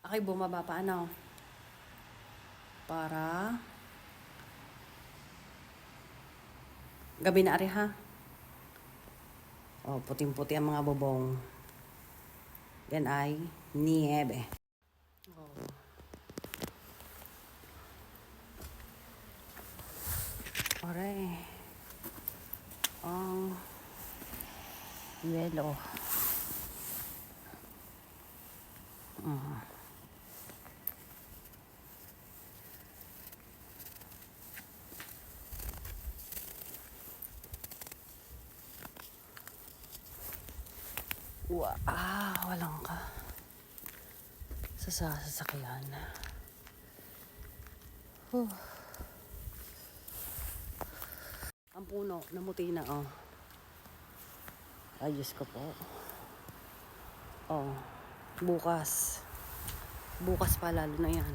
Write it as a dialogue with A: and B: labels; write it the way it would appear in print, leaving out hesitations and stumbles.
A: Ako'y bumaba pa, ano? Para gabi na ari, ha? Oh, puting-puti ang mga bubong. Yan ay niebe. Oh. Aray. Ang yelo. Walang ka. Sa sasakyan. Ang puno, namuti na, oh. Ay, Diyos ko po. Oh, bukas. Bukas pa lalo na yan.